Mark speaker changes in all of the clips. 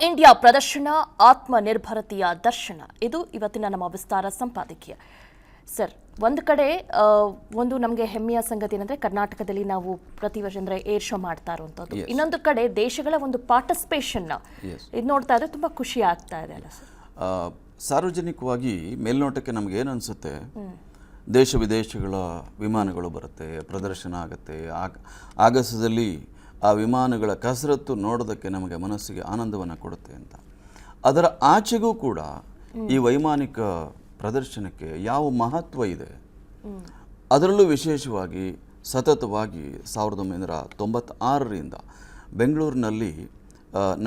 Speaker 1: India ಪ್ರದರ್ಶನ ಆತ್ಮನಿರ್ಭರತೆಯ ದರ್ಶನ ಇದು ಇವತ್ತಿನ ನಮ್ಮ ವಿಸ್ತಾರ ಸಂಪಾದಕೀಯ. ಸರ್, ಒಂದು ಕಡೆ ಒಂದು ನಮಗೆ ಹೆಮ್ಮೆಯ ಸಂಗತಿ ಏನಂದ್ರೆ ಕರ್ನಾಟಕದಲ್ಲಿ ನಾವು ಪ್ರತಿ ವರ್ಷ ಅಂದ್ರೆ ಏರ್ ಶೋ ಮಾಡ್ತಾ ಇರುವಂಥದ್ದು. ಇನ್ನೊಂದು ಕಡೆ ದೇಶಗಳ ಒಂದು ಪಾರ್ಟಿಸಿಪೇಷನ್ ಇದು ನೋಡ್ತಾ ಇದ್ರೆ ತುಂಬಾ ಖುಷಿ ಆಗ್ತಾ ಇದೆ ಅಲ್ಲ ಸರ್?
Speaker 2: ಸಾರ್ವಜನಿಕವಾಗಿ ಮೇಲ್ನೋಟಕ್ಕೆ ನಮ್ಗೆ ಏನು ಅನ್ಸುತ್ತೆ, ದೇಶ ವಿದೇಶಗಳ ವಿಮಾನಗಳು ಬರುತ್ತೆ, ಪ್ರದರ್ಶನ ಆಗುತ್ತೆ, ಆಗಸದಲ್ಲಿ ಆ ವಿಮಾನಗಳ ಕಸರತ್ತು ನೋಡೋದಕ್ಕೆ ನಮಗೆ ಮನಸ್ಸಿಗೆ ಆನಂದವನ್ನು ಕೊಡುತ್ತೆ ಅಂತ. ಅದರ ಆಚೆಗೂ ಕೂಡ ಈ ವೈಮಾನಿಕ ಪ್ರದರ್ಶನಕ್ಕೆ ಯಾವ ಮಹತ್ವ ಇದೆ, ಅದರಲ್ಲೂ ವಿಶೇಷವಾಗಿ ಸತತವಾಗಿ 1996ರಿಂದ ಬೆಂಗಳೂರಿನಲ್ಲಿ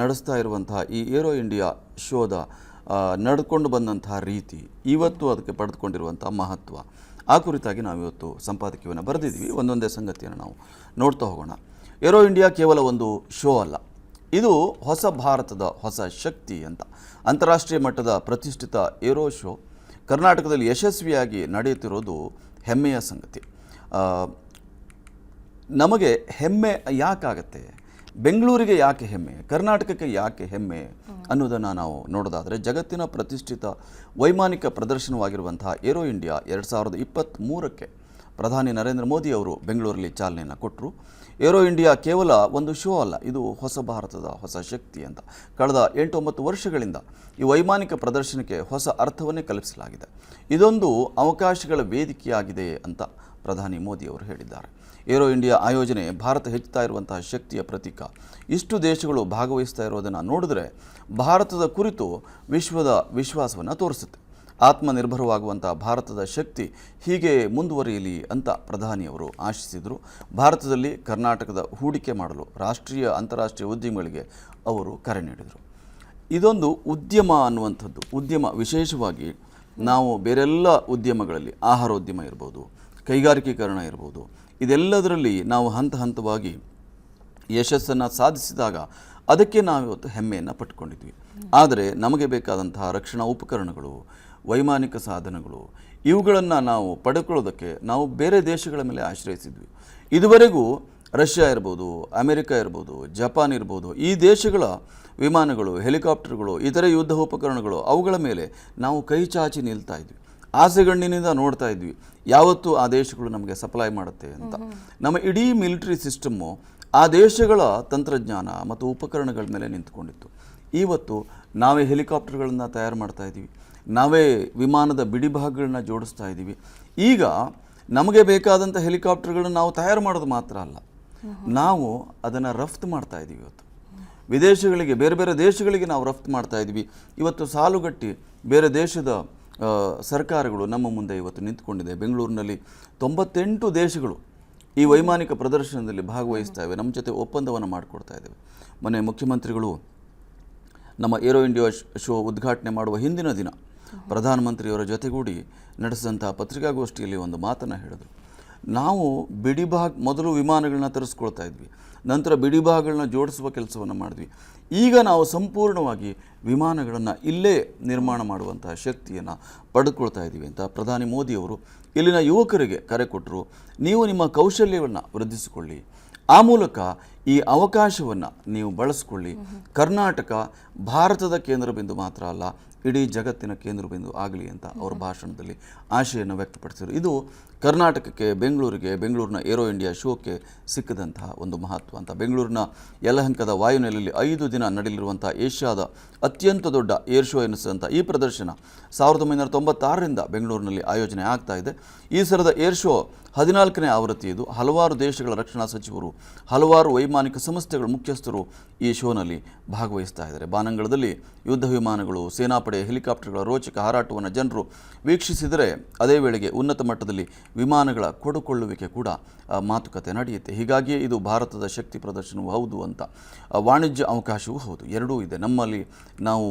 Speaker 2: ನಡೆಸ್ತಾ ಇರುವಂತಹ ಈ ಏರೋ ಇಂಡಿಯಾ ಶೋದ ನಡ್ಕೊಂಡು ಬಂದಂತಹ ರೀತಿ, ಇವತ್ತು ಅದಕ್ಕೆ ಪಡೆದುಕೊಂಡಿರುವಂಥ ಮಹತ್ವ, ಆ ಕುರಿತಾಗಿ ನಾವಿವತ್ತು ಸಂಪಾದಕೀಯವನ್ನು ಬರೆದಿದ್ದೀವಿ. ಒಂದೊಂದೇ ಸಂಗತಿಯನ್ನು ನಾವು ನೋಡ್ತಾ ಹೋಗೋಣ. ಏರೋ ಇಂಡಿಯಾ ಕೇವಲ ಒಂದು ಶೋ ಅಲ್ಲ, ಇದು ಹೊಸ ಭಾರತದ ಹೊಸ ಶಕ್ತಿ ಅಂತ. ಅಂತಾರಾಷ್ಟ್ರೀಯ ಮಟ್ಟದ ಪ್ರತಿಷ್ಠಿತ ಏರೋ ಶೋ ಕರ್ನಾಟಕದಲ್ಲಿ ಯಶಸ್ವಿಯಾಗಿ ನಡೆಯುತ್ತಿರೋದು ಹೆಮ್ಮೆಯ ಸಂಗತಿ. ನಮಗೆ ಹೆಮ್ಮೆ ಯಾಕಾಗತ್ತೆ, ಬೆಂಗಳೂರಿಗೆ ಯಾಕೆ ಹೆಮ್ಮೆ, ಕರ್ನಾಟಕಕ್ಕೆ ಯಾಕೆ ಹೆಮ್ಮೆ ಅನ್ನೋದನ್ನು ನಾವು ನೋಡೋದಾದರೆ, ಜಗತ್ತಿನ ಪ್ರತಿಷ್ಠಿತ ವೈಮಾನಿಕ ಪ್ರದರ್ಶನವಾಗಿರುವಂತಹ ಏರೋ ಇಂಡಿಯಾ 2023ಕ್ಕೆ ಪ್ರಧಾನಿ ನರೇಂದ್ರ ಮೋದಿ ಅವರು ಬೆಂಗಳೂರಲ್ಲಿ ಚಾಲನೆಯನ್ನು ಕೊಟ್ಟರು. ಏರೋ ಇಂಡಿಯಾ ಕೇವಲ ಒಂದು ಶೋ ಅಲ್ಲ, ಇದು ಹೊಸ ಭಾರತದ ಹೊಸ ಶಕ್ತಿ ಅಂತ. ಕಳೆದ 8-9 ವರ್ಷಗಳಿಂದ ಈ ವೈಮಾನಿಕ ಪ್ರದರ್ಶನಕ್ಕೆ ಹೊಸ ಅರ್ಥವನ್ನೇ ಕಲ್ಪಿಸಲಾಗಿದೆ. ಇದೊಂದು ಅವಕಾಶಗಳ ವೇದಿಕೆಯಾಗಿದೆ ಅಂತ ಪ್ರಧಾನಿ ಮೋದಿ ಅವರು ಹೇಳಿದ್ದಾರೆ. ಏರೋ ಇಂಡಿಯಾ ಆಯೋಜನೆ ಭಾರತ ಹೆಚ್ಚುತ್ತಾ ಇರುವಂತಹ ಶಕ್ತಿಯ ಪ್ರತೀಕ. ಇಷ್ಟು ದೇಶಗಳು ಭಾಗವಹಿಸ್ತಾ ಇರೋದನ್ನು ನೋಡಿದ್ರೆ ಭಾರತದ ಕುರಿತು ವಿಶ್ವದ ವಿಶ್ವಾಸವನ್ನು ತೋರಿಸುತ್ತೆ. ಆತ್ಮನಿರ್ಭರವಾಗುವಂಥ ಭಾರತದ ಶಕ್ತಿ ಹೀಗೆ ಮುಂದುವರಿಯಲಿ ಅಂತ ಪ್ರಧಾನಿಯವರು ಆಶಿಸಿದರು. ಭಾರತದಲ್ಲಿ ಕರ್ನಾಟಕದ ಹೂಡಿಕೆ ಮಾಡಲು ರಾಷ್ಟ್ರೀಯ ಅಂತಾರಾಷ್ಟ್ರೀಯ ಉದ್ಯಮಿಗಳಿಗೆ ಅವರು ಕರೆ ನೀಡಿದರು. ಇದೊಂದು ಉದ್ಯಮ ಅನ್ನುವಂಥದ್ದು, ಉದ್ಯಮ ವಿಶೇಷವಾಗಿ ನಾವು ಬೇರೆಲ್ಲ ಉದ್ಯಮಗಳಲ್ಲಿ, ಆಹಾರೋದ್ಯಮ ಇರ್ಬೋದು, ಕೈಗಾರಿಕೀಕರಣ ಇರ್ಬೋದು, ಇದೆಲ್ಲದರಲ್ಲಿ ನಾವು ಹಂತ ಹಂತವಾಗಿ ಯಶಸ್ಸನ್ನು ಸಾಧಿಸಿದಾಗ ಅದಕ್ಕೆ ನಾವಿವತ್ತು ಹೆಮ್ಮೆಯನ್ನು ಪಟ್ಕೊಂಡಿದ್ವಿ. ಆದರೆ ನಮಗೆ ಬೇಕಾದಂತಹ ರಕ್ಷಣಾ ಉಪಕರಣಗಳು, ವೈಮಾನಿಕ ಸಾಧನಗಳು, ಇವುಗಳನ್ನು ನಾವು ಪಡೆದುಕೊಳ್ಳೋದಕ್ಕೆ ನಾವು ಬೇರೆ ದೇಶಗಳ ಮೇಲೆ ಆಶ್ರಯಿಸಿದ್ವಿ. ಇದುವರೆಗೂ ರಷ್ಯಾ ಇರ್ಬೋದು, ಅಮೆರಿಕ ಇರ್ಬೋದು, ಜಪಾನ್ ಇರ್ಬೋದು, ಈ ದೇಶಗಳ ವಿಮಾನಗಳು, ಹೆಲಿಕಾಪ್ಟರ್ಗಳು, ಇತರೆ ಯುದ್ಧ ಉಪಕರಣಗಳು, ಅವುಗಳ ಮೇಲೆ ನಾವು ಕೈ ಚಾಚಿ ನಿಲ್ತಾ ಇದ್ವಿ, ಆಸೆಗಣ್ಣಿನಿಂದ ನೋಡ್ತಾ ಇದ್ವಿ ಯಾವತ್ತೂ ಆ ದೇಶಗಳು ನಮಗೆ ಸಪ್ಲೈ ಮಾಡುತ್ತೆ ಅಂತ. ನಮ್ಮ ಇಡೀ ಮಿಲಿಟರಿ ಸಿಸ್ಟಮ್ಮು ಆ ದೇಶಗಳ ತಂತ್ರಜ್ಞಾನ ಮತ್ತು ಉಪಕರಣಗಳ ಮೇಲೆ ನಿಂತ್ಕೊಂಡಿತ್ತು. ಇವತ್ತು ನಾವೇ ಹೆಲಿಕಾಪ್ಟರ್ಗಳನ್ನು ತಯಾರು ಮಾಡ್ತಾ ಇದ್ದೀವಿ, ನಾವೇ ವಿಮಾನದ ಬಿಡಿಭಾಗಗಳನ್ನ ಜೋಡಿಸ್ತಾ ಇದ್ದೀವಿ. ಈಗ ನಮಗೆ ಬೇಕಾದಂಥ ಹೆಲಿಕಾಪ್ಟರ್ಗಳನ್ನ ನಾವು ತಯಾರು ಮಾಡೋದು ಮಾತ್ರ ಅಲ್ಲ, ನಾವು ಅದನ್ನು ರಫ್ತು ಮಾಡ್ತಾ ಇದ್ದೀವಿ. ಇವತ್ತು ವಿದೇಶಗಳಿಗೆ, ಬೇರೆ ಬೇರೆ ದೇಶಗಳಿಗೆ ನಾವು ರಫ್ತು ಮಾಡ್ತಾ ಇದ್ದೀವಿ. ಇವತ್ತು ಸಾಲುಗಟ್ಟಿ ಬೇರೆ ದೇಶದ ಸರ್ಕಾರಗಳು ನಮ್ಮ ಮುಂದೆ ಇವತ್ತು ನಿಂತ್ಕೊಂಡಿದೆ. ಬೆಂಗಳೂರಿನಲ್ಲಿ 98 ದೇಶಗಳು ಈ ವೈಮಾನಿಕ ಪ್ರದರ್ಶನದಲ್ಲಿ ಭಾಗವಹಿಸ್ತಾ ಇವೆ, ನಮ್ಮ ಜೊತೆ ಒಪ್ಪಂದವನ್ನು ಮಾಡಿಕೊಡ್ತಾ ಇದ್ದೇವೆ. ಮೊನ್ನೆ ಮುಖ್ಯಮಂತ್ರಿಗಳು ನಮ್ಮ ಏರೋ ಇಂಡಿಯಾ ಶೋ ಉದ್ಘಾಟನೆ ಮಾಡುವ ಹಿಂದಿನ ದಿನ ಪ್ರಧಾನಮಂತ್ರಿಯವರ ಜೊತೆಗೂಡಿ ನಡೆಸಿದಂಥ ಪತ್ರಿಕಾಗೋಷ್ಠಿಯಲ್ಲಿ ಒಂದು ಮಾತನ್ನು ಹೇಳಿದರು. ನಾವು ಮೊದಲು ವಿಮಾನಗಳನ್ನ ತರಿಸ್ಕೊಳ್ತಾ ಇದ್ವಿ, ನಂತರ ಬಿಡಿಭಾಗಗಳನ್ನ ಜೋಡಿಸುವ ಕೆಲಸವನ್ನು ಮಾಡಿದ್ವಿ. ಈಗ ನಾವು ಸಂಪೂರ್ಣವಾಗಿ ವಿಮಾನಗಳನ್ನು ಇಲ್ಲೇ ನಿರ್ಮಾಣ ಮಾಡುವಂತಹ ಶಕ್ತಿಯನ್ನು ಪಡೆದುಕೊಳ್ತಾ ಇದ್ದೀವಿ ಅಂತ ಪ್ರಧಾನಿ ಮೋದಿಯವರು ಇಲ್ಲಿನ ಯುವಕರಿಗೆ ಕರೆ ಕೊಟ್ಟರು. ನೀವು ನಿಮ್ಮ ಕೌಶಲ್ಯವನ್ನು ವೃದ್ಧಿಸಿಕೊಳ್ಳಿ, ಆ ಮೂಲಕ ಈ ಅವಕಾಶವನ್ನು ನೀವು ಬಳಸ್ಕೊಳ್ಳಿ. ಕರ್ನಾಟಕ ಭಾರತದ ಕೇಂದ್ರ ಬಿಂದು ಮಾತ್ರ ಅಲ್ಲ, ಇಡೀ ಜಗತ್ತಿನ ಕೇಂದ್ರ ಬಿಂದು ಆಗಲಿ ಅಂತ ಅವರ ಭಾಷಣದಲ್ಲಿ ಆಶೆಯನ್ನು ವ್ಯಕ್ತಪಡಿಸಿದರು. ಇದು ಕರ್ನಾಟಕಕ್ಕೆ, ಬೆಂಗಳೂರಿನ ಏರೋ ಇಂಡಿಯಾ ಶೋಕ್ಕೆ ಸಿಕ್ಕಿದಂತಹ ಒಂದು ಮಹತ್ವ ಅಂತ. ಬೆಂಗಳೂರಿನ ಯಲಹಂಕದ ವಾಯುನೆಲೆಯಲ್ಲಿ 5 ದಿನ ನಡೆಯಲಿರುವಂಥ ಏಷ್ಯಾದ ಅತ್ಯಂತ ದೊಡ್ಡ ಏರ್ ಶೋ ಎನಿಸಿದಂಥ ಈ ಪ್ರದರ್ಶನ 1996ರಿಂದ ಬೆಂಗಳೂರಿನಲ್ಲಿ ಆಯೋಜನೆ ಆಗ್ತಾ ಇದೆ. ಈ ಸಲದ ಏರ್ ಶೋ 14ನೇ ಆವೃತ್ತಿ ಇದು. ಹಲವಾರು ದೇಶಗಳ ರಕ್ಷಣಾ ಸಚಿವರು, ಹಲವಾರು ವೈಮಾನಿಕ ಸಂಸ್ಥೆಗಳ ಮುಖ್ಯಸ್ಥರು ಈ ಶೋನಲ್ಲಿ ಭಾಗವಹಿಸ್ತಾ ಇದ್ದಾರೆ. ಬಾನಂಗಳದಲ್ಲಿ ಯುದ್ಧ ವಿಮಾನಗಳು, ಸೇನಾಪಡೆ ಹೆಲಿಕಾಪ್ಟರ್ಗಳ ರೋಚಕ ಹಾರಾಟವನ್ನು ಜನರು ವೀಕ್ಷಿಸಿದರೆ, ಅದೇ ವೇಳೆಗೆ ಉನ್ನತ ಮಟ್ಟದಲ್ಲಿ ವಿಮಾನಗಳ ಕೊಡುಕೊಳ್ಳುವಿಕೆ ಕೂಡ ಮಾತುಕತೆ ನಡೆಯುತ್ತೆ. ಹೀಗಾಗಿಯೇ ಇದು ಭಾರತದ ಶಕ್ತಿ ಪ್ರದರ್ಶನವೂ ಹೌದು ಅಂತ. ವಾಣಿಜ್ಯ ಅವಕಾಶವೂ ಹೌದು, ಎರಡೂ ಇದೆ. ನಮ್ಮಲ್ಲಿ ನಾವು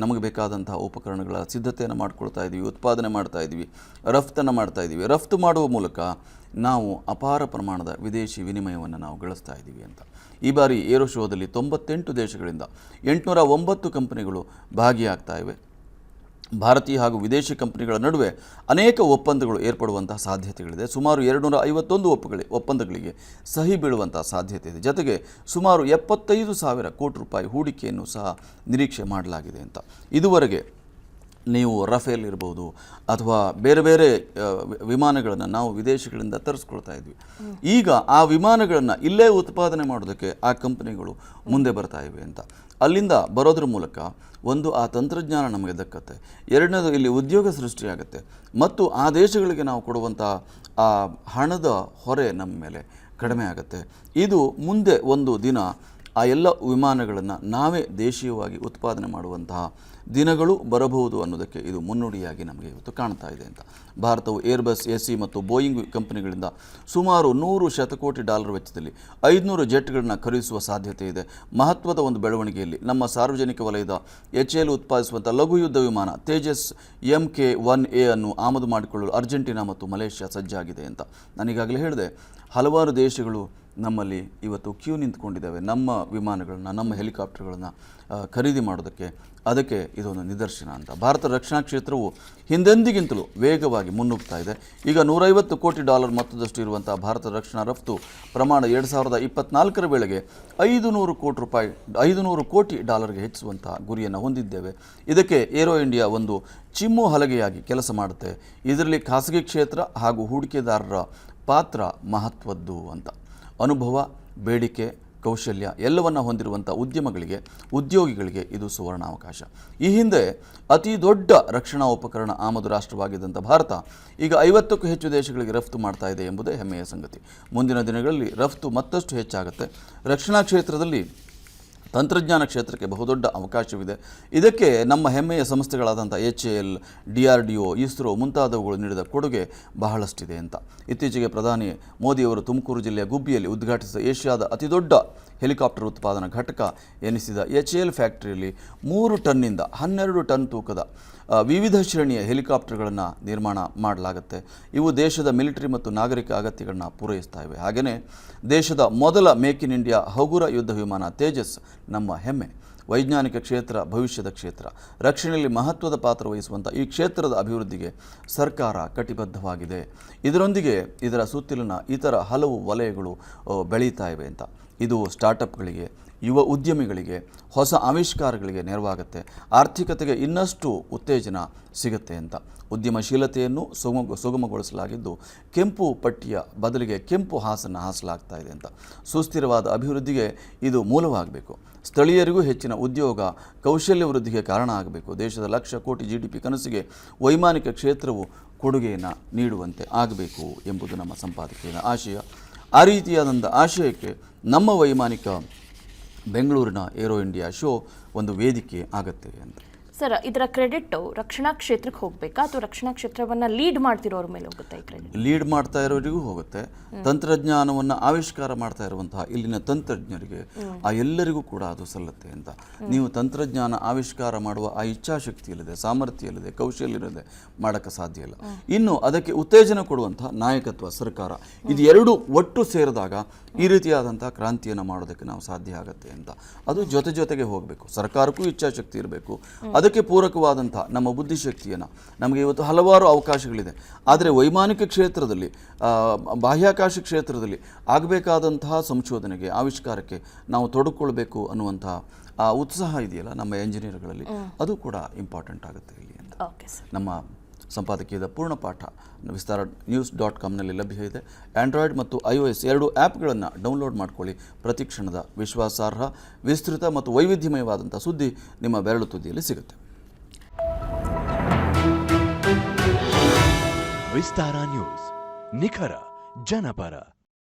Speaker 2: ನಮಗೆ ಬೇಕಾದಂತಹ ಉಪಕರಣಗಳ ಸಿದ್ಧತೆಯನ್ನು ಮಾಡ್ಕೊಳ್ತಾ ಇದ್ದೀವಿ, ಉತ್ಪಾದನೆ ಮಾಡ್ತಾ ಇದ್ದೀವಿ, ರಫ್ತನ್ನು ಮಾಡ್ತಾ ಇದ್ದೀವಿ. ರಫ್ತು ಮಾಡುವ ಮೂಲಕ ನಾವು ಅಪಾರ ಪ್ರಮಾಣದ ವಿದೇಶಿ ವಿನಿಮಯವನ್ನು ನಾವು ಗಳಿಸ್ತಾ ಇದ್ದೀವಿ ಅಂತ. ಈ ಬಾರಿ ಏರೋ ಶೋದಲ್ಲಿ 98 ದೇಶಗಳಿಂದ 809 ಕಂಪನಿಗಳು ಭಾಗಿಯಾಗ್ತಾ ಇವೆ. ಭಾರತೀಯ ಹಾಗೂ ವಿದೇಶಿ ಕಂಪನಿಗಳ ನಡುವೆ ಅನೇಕ ಒಪ್ಪಂದಗಳು ಏರ್ಪಡುವಂತಹ ಸಾಧ್ಯತೆಗಳಿದೆ. ಸುಮಾರು 251 ಒಪ್ಪಂದಗಳಿಗೆ ಸಹಿ ಬೀಳುವಂತಹ ಸಾಧ್ಯತೆ ಇದೆ. ಜೊತೆಗೆ ಸುಮಾರು 75,000 ಕೋಟಿ ರೂಪಾಯಿ ಹೂಡಿಕೆಯನ್ನು ಸಹ ನಿರೀಕ್ಷೆ ಮಾಡಲಾಗಿದೆ ಅಂತ. ಇದುವರೆಗೆ ನೀವು ರಫೇಲ್ ಇರ್ಬೋದು ಅಥವಾ ಬೇರೆ ಬೇರೆ ವಿಮಾನಗಳನ್ನು ನಾವು ವಿದೇಶಗಳಿಂದ ತರಿಸ್ಕೊಳ್ತಾ ಇದ್ವಿ. ಈಗ ಆ ವಿಮಾನಗಳನ್ನು ಇಲ್ಲೇ ಉತ್ಪಾದನೆ ಮಾಡೋದಕ್ಕೆ ಆ ಕಂಪನಿಗಳು ಮುಂದೆ ಬರ್ತಾ ಇವೆ ಅಂತ. ಅಲ್ಲಿಂದ ಬರೋದ್ರ ಮೂಲಕ ಒಂದು ಆ ತಂತ್ರಜ್ಞಾನ ನಮಗೆ ದಕ್ಕತ್ತೆ, ಎರಡನೇದು ಇಲ್ಲಿ ಉದ್ಯೋಗ ಸೃಷ್ಟಿಯಾಗುತ್ತೆ ಮತ್ತು ಆ ದೇಶಗಳಿಗೆ ನಾವು ಕೊಡುವಂಥ ಆ ಹಣದ ಹೊರೆ ನಮ್ಮ ಮೇಲೆ ಕಡಿಮೆ ಆಗುತ್ತೆ. ಇದು ಮುಂದೆ ಒಂದು ದಿನ ಆ ಎಲ್ಲ ವಿಮಾನಗಳನ್ನು ನಾವೇ ದೇಶೀಯವಾಗಿ ಉತ್ಪಾದನೆ ಮಾಡುವಂತಹ ದಿನಗಳು ಬರಬಹುದು ಅನ್ನೋದಕ್ಕೆ ಇದು ಮುನ್ನುಡಿಯಾಗಿ ನಮಗೆ ಇವತ್ತು ಕಾಣ್ತಾ ಇದೆ ಅಂತ. ಭಾರತವು ಏರ್ಬಸ್, ಎಸಿ ಮತ್ತು ಬೋಯಿಂಗ್ ಕಂಪನಿಗಳಿಂದ ಸುಮಾರು $100 ಶತಕೋಟಿ ವೆಚ್ಚದಲ್ಲಿ 500 ಜೆಟ್ಗಳನ್ನು ಖರೀದಿಸುವ ಸಾಧ್ಯತೆ ಇದೆ. ಮಹತ್ವದ ಒಂದು ಬೆಳವಣಿಗೆಯಲ್ಲಿ ನಮ್ಮ ಸಾರ್ವಜನಿಕ ವಲಯದ HAL ಉತ್ಪಾದಿಸುವಂಥ ಲಘು ಯುದ್ಧ ವಿಮಾನ ತೇಜಸ್ Mk1A ಅನ್ನು ಆಮದು ಮಾಡಿಕೊಳ್ಳಲು ಅರ್ಜೆಂಟೀನಾ ಮತ್ತು ಮಲೇಷ್ಯಾ ಸಜ್ಜಾಗಿದೆ ಅಂತ. ನಾನೀಗಾಗಲೇ ಹೇಳಿದೆ, ಹಲವಾರು ದೇಶಗಳು ನಮ್ಮಲ್ಲಿ ಇವತ್ತು ಕ್ಯೂ ನಿಂತ್ಕೊಂಡಿದ್ದಾವೆ ನಮ್ಮ ವಿಮಾನಗಳನ್ನು, ನಮ್ಮ ಹೆಲಿಕಾಪ್ಟರ್ಗಳನ್ನು ಖರೀದಿ ಮಾಡೋದಕ್ಕೆ. ಅದಕ್ಕೆ ಇದೊಂದು ನಿದರ್ಶನ ಅಂತ. ಭಾರತ ರಕ್ಷಣಾ ಕ್ಷೇತ್ರವು ಹಿಂದೆಂದಿಗಿಂತಲೂ ವೇಗವಾಗಿ ಮುನ್ನುಗ್ತಾ ಇದೆ. ಈಗ $150 ಕೋಟಿ ಮೊತ್ತದಷ್ಟು ಇರುವಂಥ ಭಾರತ ರಕ್ಷಣಾ ರಫ್ತು ಪ್ರಮಾಣ 2024 ವೇಳೆಗೆ $500 ಕೋಟಿ ಹೆಚ್ಚಿಸುವಂಥ ಗುರಿಯನ್ನು ಹೊಂದಿದ್ದೇವೆ. ಇದಕ್ಕೆ ಏರೋ ಇಂಡಿಯಾ ಒಂದು ಚಿಮ್ಮು ಹಲಗೆಯಾಗಿ ಕೆಲಸ ಮಾಡುತ್ತೆ. ಇದರಲ್ಲಿ ಖಾಸಗಿ ಕ್ಷೇತ್ರ ಹಾಗೂ ಹೂಡಿಕೆದಾರರ ಪಾತ್ರ ಮಹತ್ವದ್ದು ಅಂತ. ಅನುಭವ, ಬೇಡಿಕೆ, ಕೌಶಲ್ಯ ಎಲ್ಲವನ್ನು ಹೊಂದಿರುವಂಥ ಉದ್ಯೋಗಿಗಳಿಗೆ ಇದು ಸುವರ್ಣಾವಕಾಶ. ಈ ಹಿಂದೆ ಅತಿ ದೊಡ್ಡ ರಕ್ಷಣಾ ಉಪಕರಣ ಆಮದು ರಾಷ್ಟ್ರವಾಗಿದ್ದಂಥ ಭಾರತ ಈಗ 50ಕ್ಕೂ ಹೆಚ್ಚು ದೇಶಗಳಿಗೆ ರಫ್ತು ಮಾಡ್ತಾ ಇದೆ ಎಂಬುದೇ ಹೆಮ್ಮೆಯ ಸಂಗತಿ. ಮುಂದಿನ ದಿನಗಳಲ್ಲಿ ರಫ್ತು ಮತ್ತಷ್ಟು ಹೆಚ್ಚಾಗುತ್ತೆ. ರಕ್ಷಣಾ ಕ್ಷೇತ್ರದಲ್ಲಿ ತಂತ್ರಜ್ಞಾನ ಕ್ಷೇತ್ರಕ್ಕೆ ಬಹುದೊಡ್ಡ ಅವಕಾಶವಿದೆ. ಇದಕ್ಕೆ ನಮ್ಮ ಹೆಮ್ಮೆಯ ಸಂಸ್ಥೆಗಳಾದಂಥ HAL, DRDO, ಇಸ್ರೋ ಮುಂತಾದವುಗಳು ನೀಡಿದ ಕೊಡುಗೆ ಬಹಳಷ್ಟಿದೆ ಅಂತ. ಇತ್ತೀಚೆಗೆ ಪ್ರಧಾನಿ ಮೋದಿಯವರು ತುಮಕೂರು ಜಿಲ್ಲೆಯ ಗುಬ್ಬಿಯಲ್ಲಿ ಉದ್ಘಾಟಿಸಿದ ಏಷ್ಯಾದ ಅತಿದೊಡ್ಡ ಹೆಲಿಕಾಪ್ಟರ್ ಉತ್ಪಾದನಾ ಘಟಕ ಎನಿಸಿದ HAL ಫ್ಯಾಕ್ಟರಿಯಲ್ಲಿ 3 ಟನ್ನಿಂದ 12 ಟನ್ ತೂಕದ ವಿವಿಧ ಶ್ರೇಣಿಯ ಹೆಲಿಕಾಪ್ಟರ್ಗಳನ್ನು ನಿರ್ಮಾಣ ಮಾಡಲಾಗುತ್ತೆ. ಇವು ದೇಶದ ಮಿಲಿಟರಿ ಮತ್ತು ನಾಗರಿಕ ಅಗತ್ಯಗಳನ್ನು ಪೂರೈಸ್ತಾ ಇವೆ. ಹಾಗೆಯೇ ದೇಶದ ಮೊದಲ ಮೇಕ್ ಇನ್ ಇಂಡಿಯಾ ಹಗುರ ಯುದ್ಧ ವಿಮಾನ ತೇಜಸ್ ನಮ್ಮ ಹೆಮ್ಮೆ. ವೈಜ್ಞಾನಿಕ ಕ್ಷೇತ್ರ ಭವಿಷ್ಯದ ಕ್ಷೇತ್ರ. ರಕ್ಷಣೆಯಲ್ಲಿ ಮಹತ್ವದ ಪಾತ್ರ ವಹಿಸುವಂಥ ಈ ಕ್ಷೇತ್ರದ ಅಭಿವೃದ್ಧಿಗೆ ಸರ್ಕಾರ ಕಟಿಬದ್ಧವಾಗಿದೆ. ಇದರೊಂದಿಗೆ ಇದರ ಸುತ್ತಲಿನ ಇತರ ಹಲವು ವಲಯಗಳು ಬೆಳೀತಾ ಇವೆ ಅಂತ. ಇದು ಸ್ಟಾರ್ಟಪ್ಗಳಿಗೆ, ಯುವ ಉದ್ಯಮಿಗಳಿಗೆ, ಹೊಸ ಆವಿಷ್ಕಾರಗಳಿಗೆ ನೆರವಾಗುತ್ತೆ. ಆರ್ಥಿಕತೆಗೆ ಇನ್ನಷ್ಟು ಉತ್ತೇಜನ ಸಿಗುತ್ತೆ ಅಂತ. ಉದ್ಯಮಶೀಲತೆಯನ್ನು ಸುಗಮಗೊಳಿಸಲಾಗಿದ್ದು ಕೆಂಪು ಪಟ್ಟಿಯ ಬದಲಿಗೆ ಕೆಂಪು ಹಾಸನ್ನು ಹಾಸಲಾಗ್ತಾ ಇದೆ ಅಂತ. ಸುಸ್ಥಿರವಾದ ಅಭಿವೃದ್ಧಿಗೆ ಇದು ಮೂಲವಾಗಬೇಕು. ಸ್ಥಳೀಯರಿಗೂ ಹೆಚ್ಚಿನ ಉದ್ಯೋಗ ಕೌಶಲ್ಯ ವೃದ್ಧಿಗೆ ಕಾರಣ ಆಗಬೇಕು. ದೇಶದ 1,00,000 ಕೋಟಿ GDP ಕನಸಿಗೆ ವೈಮಾನಿಕ ಕ್ಷೇತ್ರವು ಕೊಡುಗೆಯನ್ನು ನೀಡುವಂತೆ ಆಗಬೇಕು ಎಂಬುದು ನಮ್ಮ ಸಂಪಾದಕೀಯದ ಆಶಯ. ಆ ರೀತಿಯಾದಂಥ ಆಶಯಕ್ಕೆ ನಮ್ಮ ವೈಮಾನಿಕ ಬೆಂಗಳೂರಿನ ಏರೋ ಇಂಡಿಯಾ ಶೋ ಒಂದು ವೇದಿಕೆ ಆಗುತ್ತೆ ಅಂತ.
Speaker 1: ಸರ್, ಇದರ ಕ್ರೆಡಿಟ್ ರಕ್ಷಣಾ ಕ್ಷೇತ್ರಕ್ಕೆ ಹೋಗಬೇಕಾ ಅಥವಾ ರಕ್ಷಣಾ ಕ್ಷೇತ್ರವನ್ನು ಲೀಡ್ ಮಾಡ್ತಿರೋರ ಮೇಲೆ ಹೋಗುತ್ತೆ? ಈ ಕ್ರೆಡಿಟ್
Speaker 2: ಲೀಡ್ ಮಾಡ್ತಾ ಇರೋರಿಗೂ ಹೋಗುತ್ತೆ. ತಂತ್ರಜ್ಞಾನವನ್ನು ಆವಿಷ್ಕಾರ ಮಾಡ್ತಾ ಇರುವಂತಹ ಇಲ್ಲಿನ ತಂತ್ರಜ್ಞರಿಗೆ ಆ ಎಲ್ಲರಿಗೂ ಕೂಡ ಅದು ಸಲ್ಲುತ್ತೆ ಅಂತ. ನೀವು ತಂತ್ರಜ್ಞಾನ ಆವಿಷ್ಕಾರ ಮಾಡುವ ಆ ಇಚ್ಛಾಶಕ್ತಿ ಇಲ್ಲದೆ, ಸಾಮರ್ಥ್ಯ ಇಲ್ಲದೆ, ಕೌಶಲ್ಯ ಇಲ್ಲದೆ ಮಾಡೋಕ್ಕೆ ಸಾಧ್ಯ ಇಲ್ಲ. ಇನ್ನು ಅದಕ್ಕೆ ಉತ್ತೇಜನ ಕೊಡುವಂತಹ ನಾಯಕತ್ವ, ಸರ್ಕಾರ, ಇದು ಎರಡೂ ಒಟ್ಟು ಸೇರಿದಾಗ ಈ ರೀತಿಯಾದಂಥ ಕ್ರಾಂತಿಯನ್ನು ಮಾಡೋದಕ್ಕೆ ನಾವು ಸಾಧ್ಯ ಆಗುತ್ತೆ ಅಂತ. ಅದು ಜೊತೆಗೆ ಹೋಗಬೇಕು. ಸರ್ಕಾರಕ್ಕೂ ಇಚ್ಛಾಶಕ್ತಿ ಇರಬೇಕು. ಅದಕ್ಕೆ ಪೂರಕವಾದಂಥ ನಮ್ಮ ಬುದ್ಧಿಶಕ್ತಿಯನ್ನು, ನಮಗೆ ಇವತ್ತು ಹಲವಾರು ಅವಕಾಶಗಳಿದೆ. ಆದರೆ ವೈಮಾನಿಕ ಕ್ಷೇತ್ರದಲ್ಲಿ, ಬಾಹ್ಯಾಕಾಶ ಕ್ಷೇತ್ರದಲ್ಲಿ ಆಗಬೇಕಾದಂತಹ ಸಂಶೋಧನೆಗೆ, ಆವಿಷ್ಕಾರಕ್ಕೆ ನಾವು ತೊಡಗಿಕೊಳ್ಬೇಕು ಅನ್ನುವಂತಹ ಆ ಉತ್ಸಾಹ ಇದೆಯಲ್ಲ ನಮ್ಮ ಎಂಜಿನಿಯರ್ಗಳಲ್ಲಿ, ಅದು ಕೂಡ ಇಂಪಾರ್ಟೆಂಟ್ ಆಗುತ್ತೆ ಇಲ್ಲಿ ಅಂತ. ನಮ್ಮ ಸಂಪಾದಕೀಯದ ಪೂರ್ಣ ಪಾಠ vistarannews.com ಲಭ್ಯ ಇದೆ. ಆಂಡ್ರಾಯ್ಡ್ ಮತ್ತು iOS 2 ಆ್ಯಪ್ಗಳನ್ನು ಡೌನ್ಲೋಡ್ ಮಾಡ್ಕೊಳ್ಳಿ. ಪ್ರತಿಕ್ಷಣದ ವಿಶ್ವಾಸಾರ್ಹ, ವಿಸ್ತೃತ ಮತ್ತು ವೈವಿಧ್ಯಮಯವಾದಂಥ ಸುದ್ದಿ ನಿಮ್ಮ ಬೆರಳು ತುದಿಯಲ್ಲಿ ಸಿಗುತ್ತೆ.
Speaker 3: ವಿಸ್ತಾರ ನ್ಯೂಸ್, ನಿಖರ ಜನಪರ.